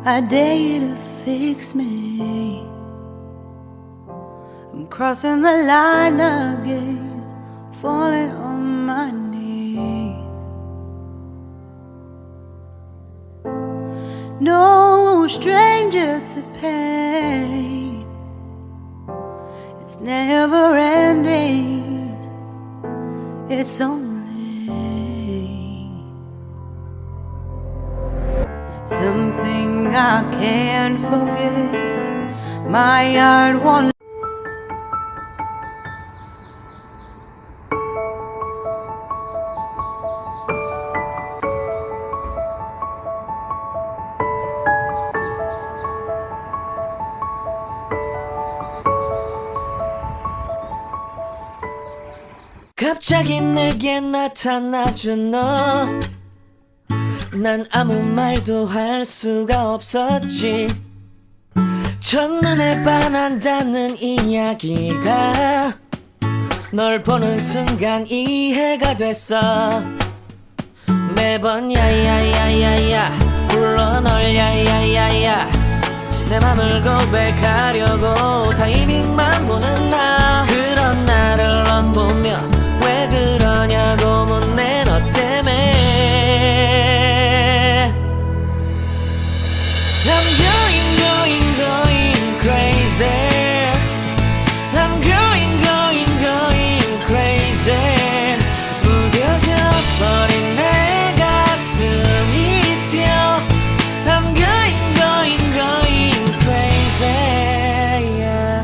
I dare you to fix me. I'm crossing the line again, falling on my knees. No stranger to pain, it's never ending, it's only something I can't forget. My heart won't. 갑자기 내게 나타나준 너, 난 아무 말도 할 수가 없었지. 첫눈에 반한다는 이야기가 널 보는 순간 이해가 됐어. 매번 야야야야야 불러 널 야야야야, 내 맘을 고백하려고 타이밍만 보는 나. 그런 나를 넌 보며 왜 그러냐고 묻네. 너 때문에 I'm going crazy. I'm going crazy. 무뎌져 버린 내 가슴이 뛰어. I'm going crazy, yeah.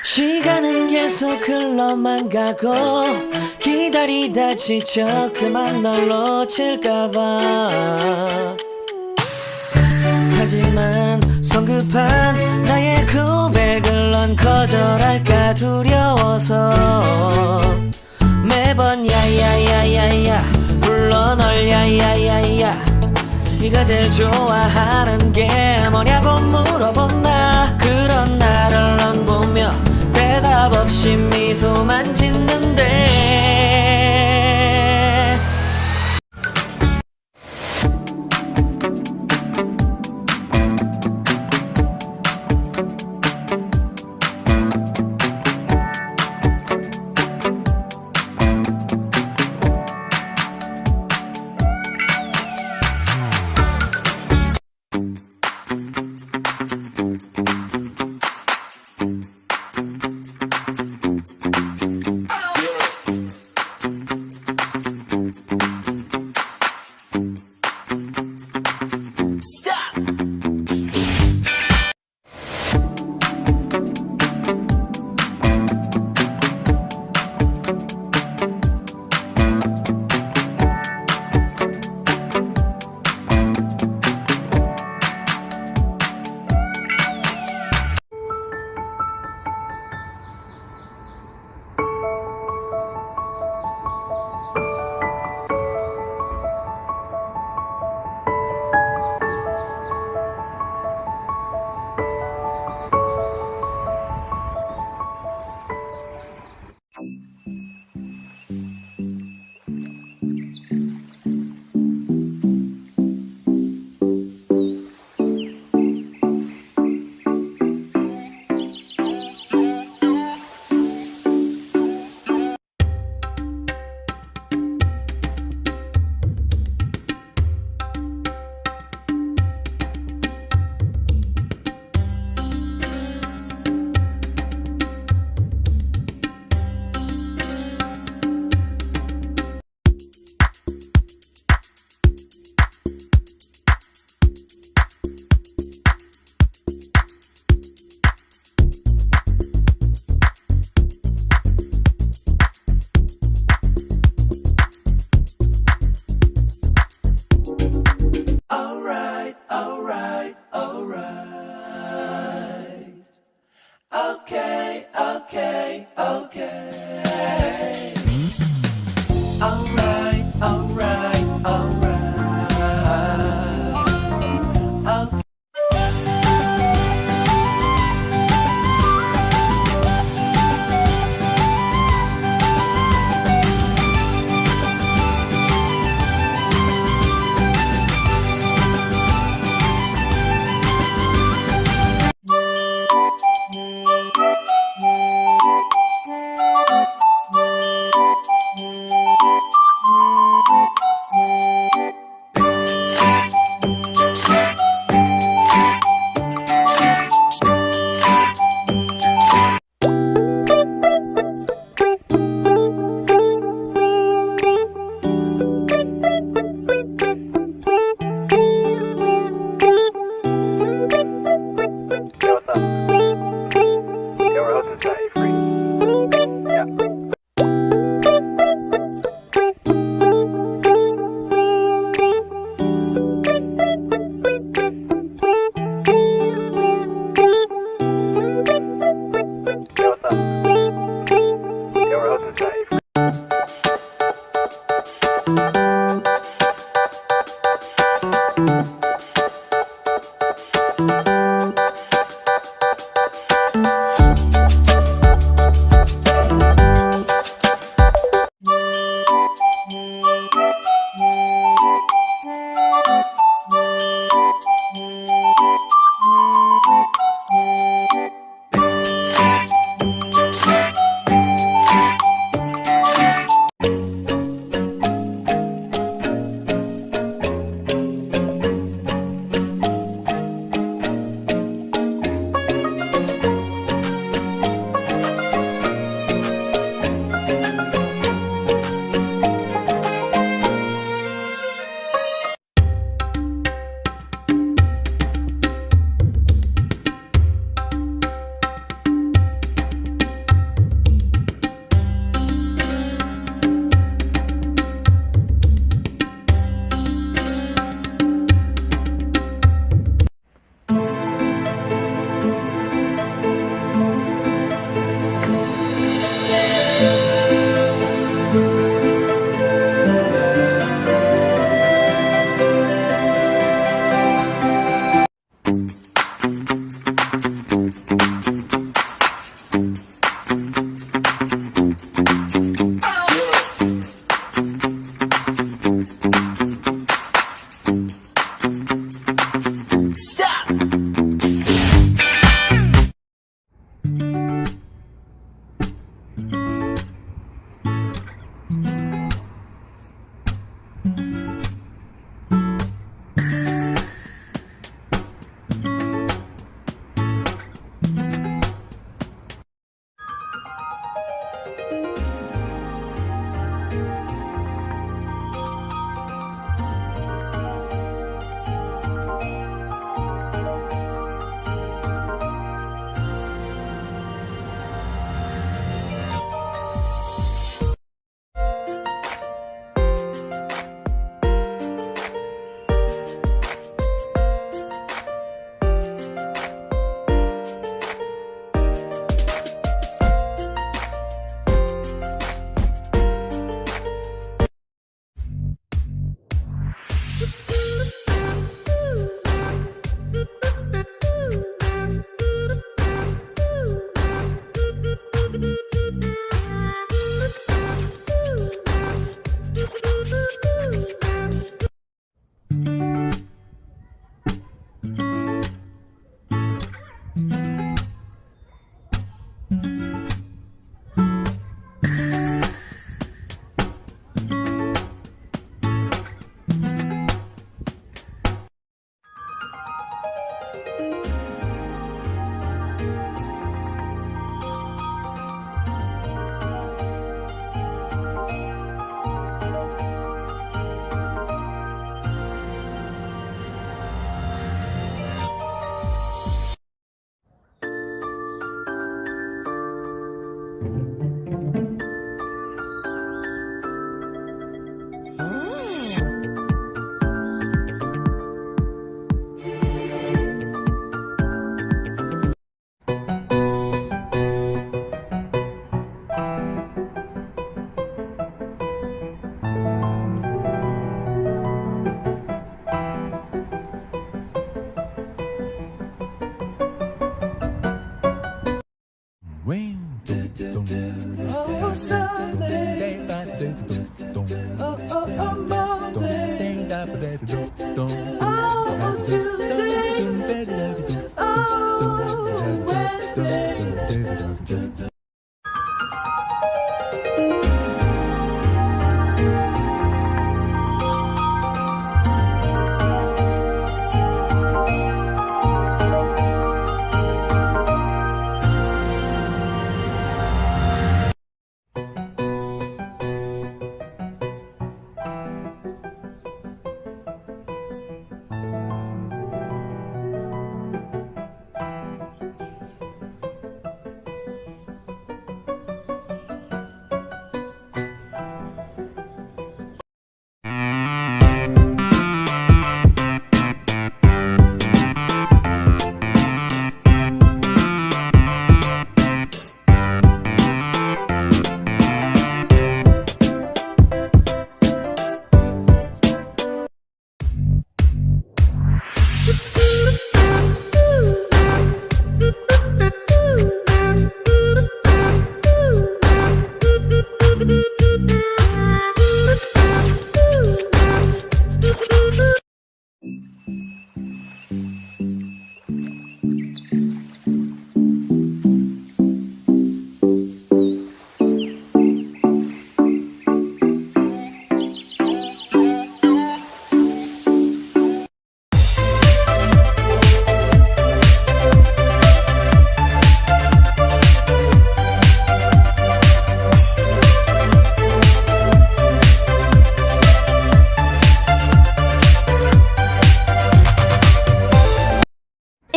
시간은 계속 흘러만 가고 기다리다 지쳐 그만 널 놓칠까봐. 하지만 성급한 나의 고백을 넌 거절할까 두려워서 매번 야야야야야 불러 널 야야야야. 네가 제일 좋아하는 게 뭐냐고 물어본 나. 그런 나를 넌 보며 대답 없이 미소만 짓는데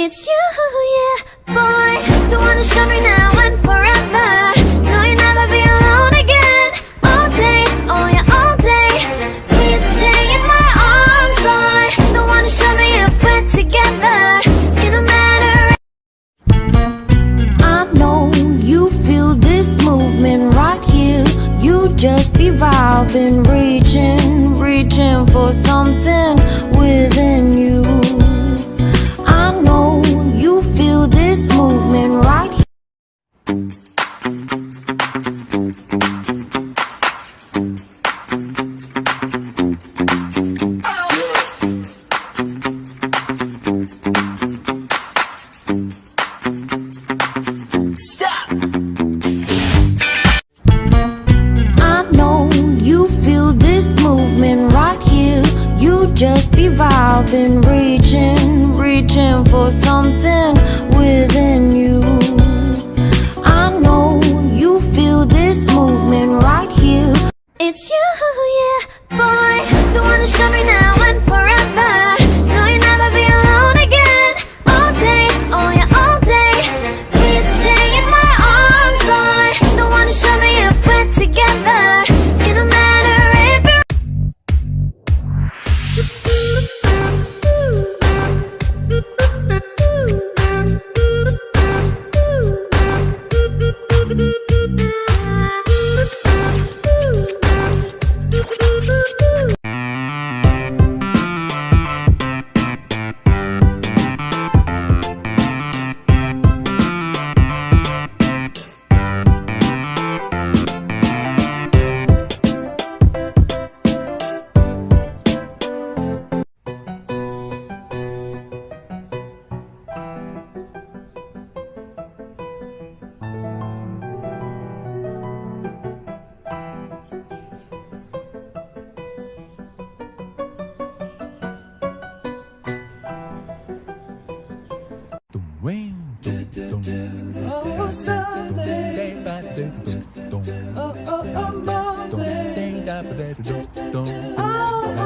It's you, yeah, boy. The one to show me now and forever. No, you'll never be alone again. All day, oh yeah, all day. Please stay in my arms, boy. The one to show me if we're together. It don't matter. I know you feel this movement right here. You just be vibing, reaching for something within you. I know you feel this movement right here. Stop! I know you feel this movement right here. You just be vibing, reaching for something within you. I know you feel this movement right here. It's you, yeah, boy. The one to show me now and forever. No, you'll never be alone again. All day, oh yeah, all day. Please stay in my arms, boy. The one to show me if we're together. It don't matter if you're Oh,